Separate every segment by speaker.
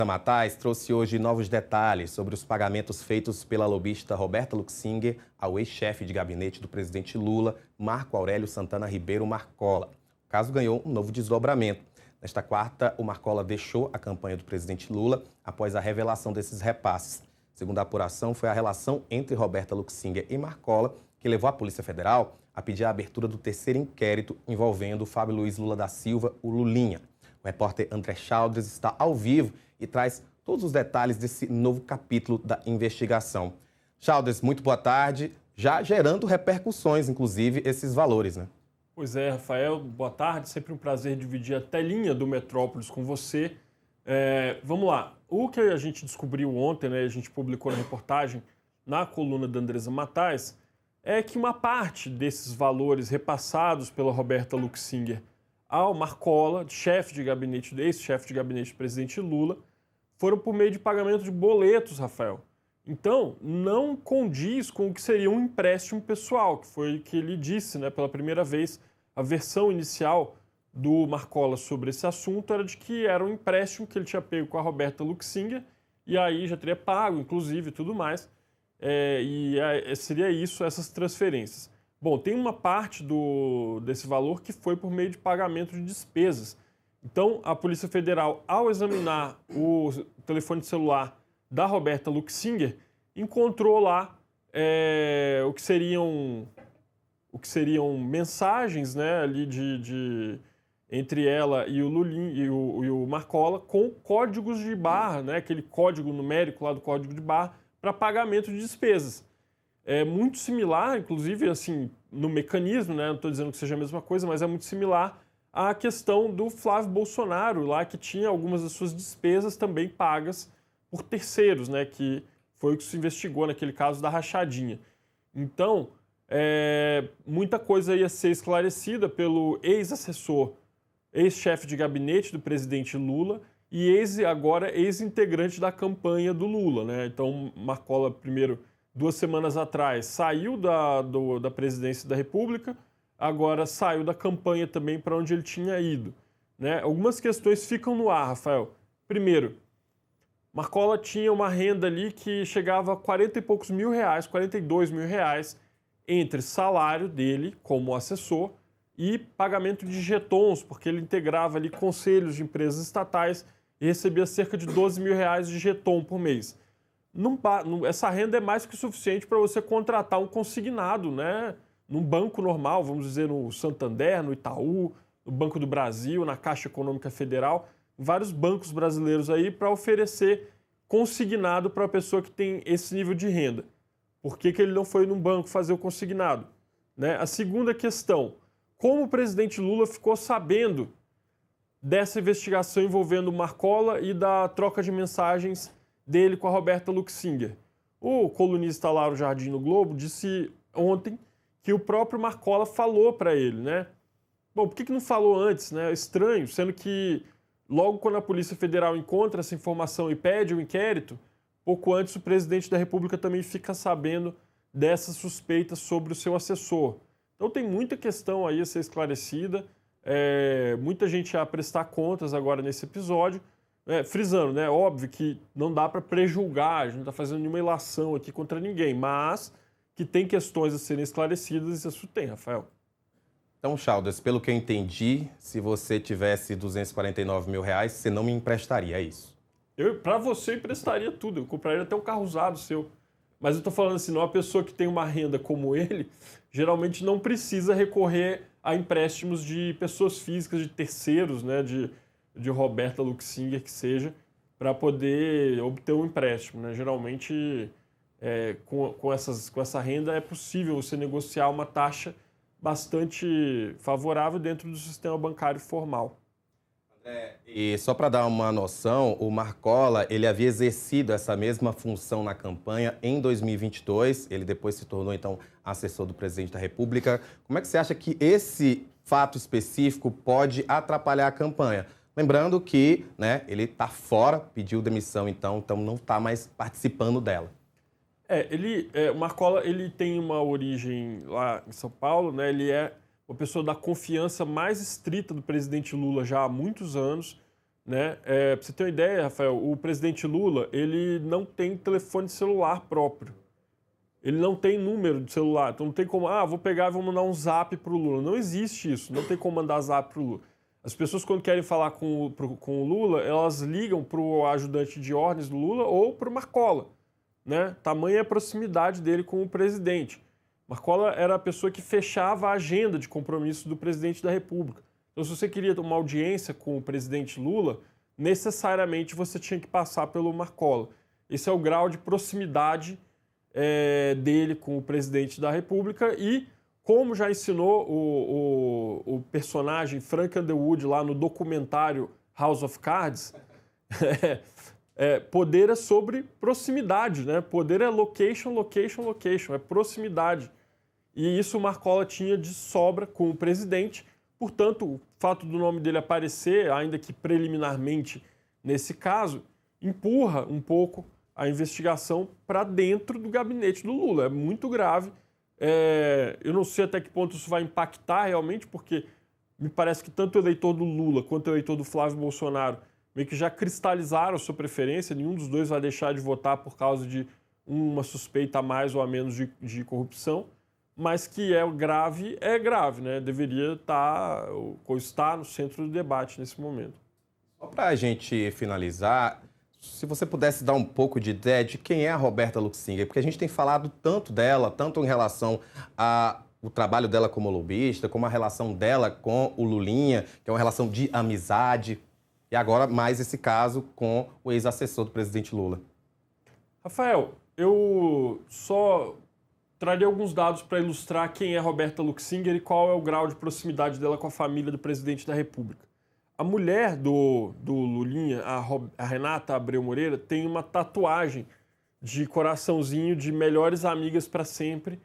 Speaker 1: Matais trouxe hoje novos detalhes sobre os pagamentos feitos pela lobista Roberta Luxinger ao ex-chefe de gabinete do presidente Lula, Marco Aurélio Santana Ribeiro Marcola. O caso ganhou um novo desdobramento. Nesta quarta, o Marcola deixou a campanha do presidente Lula após a revelação desses repasses. Segundo a apuração, foi a relação entre Roberta Luxinger e Marcola que levou a Polícia Federal a pedir a abertura do terceiro inquérito envolvendo Fábio Luiz Lula da Silva, o Lulinha. O repórter André Chaldres está ao vivo e traz todos os detalhes desse novo capítulo da investigação. Chaldres, muito boa tarde. Já gerando repercussões, inclusive, esses valores, né?
Speaker 2: Pois é, Rafael, boa tarde. Sempre um prazer dividir a telinha do Metrópolis com você. Vamos lá. O que a gente descobriu ontem, né, a gente publicou na reportagem, na coluna da Andresa Matais, é que uma parte desses valores repassados pela Roberta Luxinger ao Marcola, ex-chefe de gabinete do presidente Lula, foram por meio de pagamento de boletos, Rafael. Então, não condiz com o que seria um empréstimo pessoal, que foi o que ele disse, né, pela primeira vez. A versão inicial do Marcola sobre esse assunto era de que era um empréstimo que ele tinha pego com a Roberta Luxinger e aí já teria pago, inclusive, e tudo mais. Seria isso, essas transferências. Bom, tem uma parte desse valor que foi por meio de pagamento de despesas. Então, a Polícia Federal, ao examinar o telefone celular da Roberta Luxinger, encontrou lá o que seriam mensagens, né, ali entre ela e o Lulinha e o Marcola, com códigos de barra, né, aquele código numérico lá do código de barra, para pagamento de despesas. É muito similar, inclusive, assim, no mecanismo, né? Não estou dizendo que seja a mesma coisa, mas é muito similar à questão do Flávio Bolsonaro, lá que tinha algumas das suas despesas também pagas por terceiros, né? Que foi o que se investigou naquele caso da rachadinha. Então, muita coisa ia ser esclarecida pelo ex-assessor, ex-chefe de gabinete do presidente Lula e agora ex-integrante da campanha do Lula, né? Então, Marcola, primeiro, 2 semanas atrás, saiu da presidência da República, agora saiu da campanha também para onde ele tinha ido, né? Algumas questões ficam no ar, Rafael. Primeiro, Marcola tinha uma renda ali que chegava a 40 e poucos mil reais, 42 mil reais, entre salário dele como assessor e pagamento de jetons, porque ele integrava ali conselhos de empresas estatais e recebia cerca de 12 mil reais de jeton por mês. Essa renda é mais que suficiente para você contratar um consignado, né? Num banco normal, vamos dizer, no Santander, no Itaú, no Banco do Brasil, na Caixa Econômica Federal, vários bancos brasileiros aí para oferecer consignado para a pessoa que tem esse nível de renda. Por que ele não foi num banco fazer o consignado? Né? A segunda questão, como o presidente Lula ficou sabendo dessa investigação envolvendo o Marcola e da troca de mensagens dele com a Roberta Luxinger? O colunista Lauro Jardim no Globo disse ontem que o próprio Marcola falou para ele, né? Bom, por que não falou antes, né? Estranho, sendo que logo quando a Polícia Federal encontra essa informação e pede o inquérito, pouco antes o presidente da República também fica sabendo dessas suspeitas sobre o seu assessor. Então tem muita questão aí a ser esclarecida, muita gente a prestar contas agora nesse episódio, frisando, né? Óbvio que não dá para prejulgar, a gente não está fazendo nenhuma ilação aqui contra ninguém, mas que tem questões a serem esclarecidas, isso tem, Rafael.
Speaker 1: Então, Chaldres, pelo que eu entendi, se você tivesse 249 mil reais, você não me emprestaria, é isso?
Speaker 2: Para você, eu emprestaria tudo, eu compraria até um carro usado seu. Mas eu estou falando assim, uma pessoa que tem uma renda como ele, geralmente não precisa recorrer a empréstimos de pessoas físicas, de terceiros, né, de Roberta Luxinger, que seja, para poder obter um empréstimo, né? Geralmente, com essa renda, é possível você negociar uma taxa bastante favorável dentro do sistema bancário formal.
Speaker 1: E só para dar uma noção, o Marcola, ele havia exercido essa mesma função na campanha em 2022, ele depois se tornou, então, assessor do presidente da República. Como é que você acha que esse fato específico pode atrapalhar a campanha? Lembrando que, né, ele está fora, pediu demissão, então não está mais participando dela.
Speaker 2: O Marcola, ele tem uma origem lá em São Paulo, né? Ele é uma pessoa da confiança mais estrita do presidente Lula já há muitos anos, né? Para você ter uma ideia, Rafael, o presidente Lula, ele não tem telefone celular próprio. Ele não tem número de celular. Então não tem como, vou pegar e vou mandar um zap para o Lula. Não existe isso. Não tem como mandar zap para o Lula. As pessoas, quando querem falar com o Lula, elas ligam para o ajudante de ordens do Lula ou para o Marcola, né? Tamanha a proximidade dele com o presidente. Marcola era a pessoa que fechava a agenda de compromisso do presidente da República. Então, se você queria uma audiência com o presidente Lula, necessariamente você tinha que passar pelo Marcola. Esse é o grau de proximidade dele com o presidente da República e, como já ensinou o personagem Frank Underwood lá no documentário House of Cards, poder é sobre proximidade, né? Poder é location, location, location, é proximidade. E isso o Marcola tinha de sobra com o presidente. Portanto, o fato do nome dele aparecer, ainda que preliminarmente nesse caso, empurra um pouco a investigação para dentro do gabinete do Lula. É muito grave. Eu não sei até que ponto isso vai impactar realmente, porque me parece que tanto o eleitor do Lula quanto o eleitor do Flávio Bolsonaro meio que já cristalizaram sua preferência. Nenhum dos dois vai deixar de votar por causa de uma suspeita a mais ou a menos de corrupção. Mas que é grave, né? Deveria estar no centro do debate nesse momento.
Speaker 1: Só para a gente finalizar, se você pudesse dar um pouco de ideia de quem é a Roberta Luxinger, porque a gente tem falado tanto dela, tanto em relação ao trabalho dela como lobista, como a relação dela com o Lulinha, que é uma relação de amizade, e agora mais esse caso com o ex-assessor do presidente Lula.
Speaker 2: Rafael, eu só traria alguns dados para ilustrar quem é Roberta Luxinger e qual é o grau de proximidade dela com a família do presidente da República. A mulher do Lulinha, a Renata Abreu Moreira, tem uma tatuagem de coraçãozinho de melhores amigas para sempre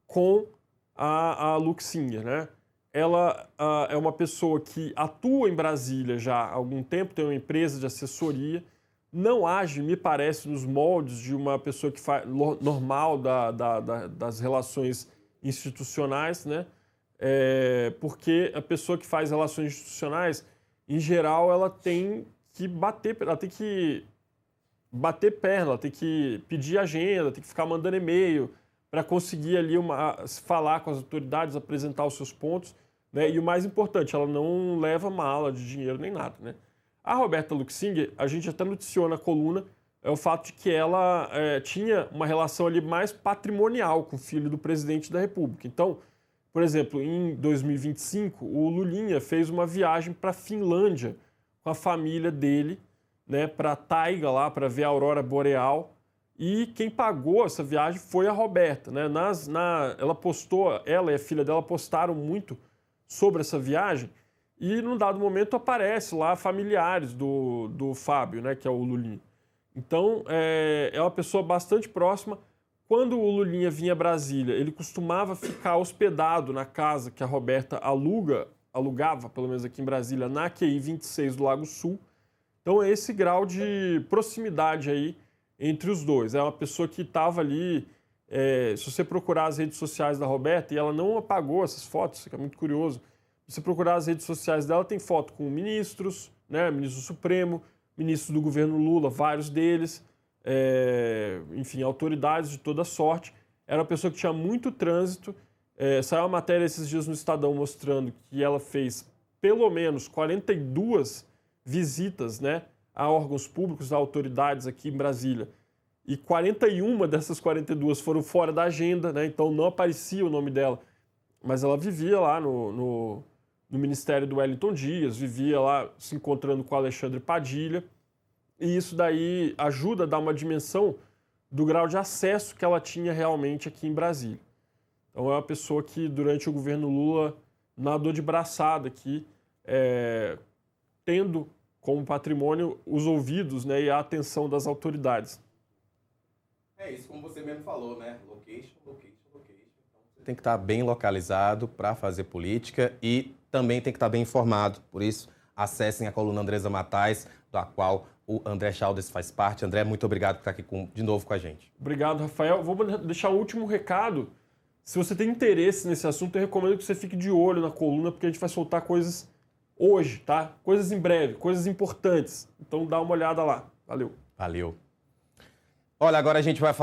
Speaker 2: com a Luxinger, né? Ela é uma pessoa que atua em Brasília já há algum tempo, tem uma empresa de assessoria, não age, me parece, nos moldes de uma pessoa que faz normal das relações institucionais, né? Porque a pessoa que faz relações institucionais, em geral, ela tem que bater perna, ela tem que pedir agenda, tem que ficar mandando e-mail para conseguir ali falar com as autoridades, apresentar os seus pontos, né? E o mais importante, ela não leva mala de dinheiro nem nada, né? A Roberta Luxinger, a gente até noticiou na coluna, é o fato de que ela tinha uma relação ali mais patrimonial com o filho do presidente da República. Então, por exemplo, em 2025, o Lulinha fez uma viagem para a Finlândia com a família dele, né, para a taiga lá, para ver a aurora boreal. E quem pagou essa viagem foi a Roberta, né? Ela e a filha dela postaram muito sobre essa viagem. E, num dado momento, aparece lá familiares do Fábio, né, que é o Lulinha. Então, é uma pessoa bastante próxima. Quando o Lulinha vinha a Brasília, ele costumava ficar hospedado na casa que a Roberta alugava, pelo menos aqui em Brasília, na QI 26 do Lago Sul. Então, é esse grau de proximidade aí entre os dois. É uma pessoa que estava ali... se você procurar as redes sociais da Roberta, e ela não apagou essas fotos, isso é muito curioso. Se você procurar as redes sociais dela, tem foto com ministros, né, ministro do Supremo, ministros do governo Lula, vários deles, enfim, autoridades de toda sorte. Era uma pessoa que tinha muito trânsito. Saiu uma matéria esses dias no Estadão mostrando que ela fez pelo menos 42 visitas, né, a órgãos públicos, a autoridades aqui em Brasília. E 41 dessas 42 foram fora da agenda, né, então não aparecia o nome dela. Mas ela vivia lá no Ministério do Wellington Dias, vivia lá se encontrando com o Alexandre Padilha, e isso daí ajuda a dar uma dimensão do grau de acesso que ela tinha realmente aqui em Brasília. Então é uma pessoa que durante o governo Lula nadou de braçada aqui, tendo como patrimônio os ouvidos, né, e a atenção das autoridades.
Speaker 1: É isso, como você mesmo falou, né? Location. Tem que estar bem localizado para fazer política e também tem que estar bem informado. Por isso, acessem a coluna Andresa Matais, da qual o André Chaldes faz parte. André, muito obrigado por estar aqui de novo com a gente.
Speaker 2: Obrigado, Rafael. Vou deixar o último recado. Se você tem interesse nesse assunto, eu recomendo que você fique de olho na coluna, porque a gente vai soltar coisas hoje, tá? Coisas em breve, coisas importantes. Então dá uma olhada lá. Valeu.
Speaker 1: Valeu. Olha, agora a gente vai falar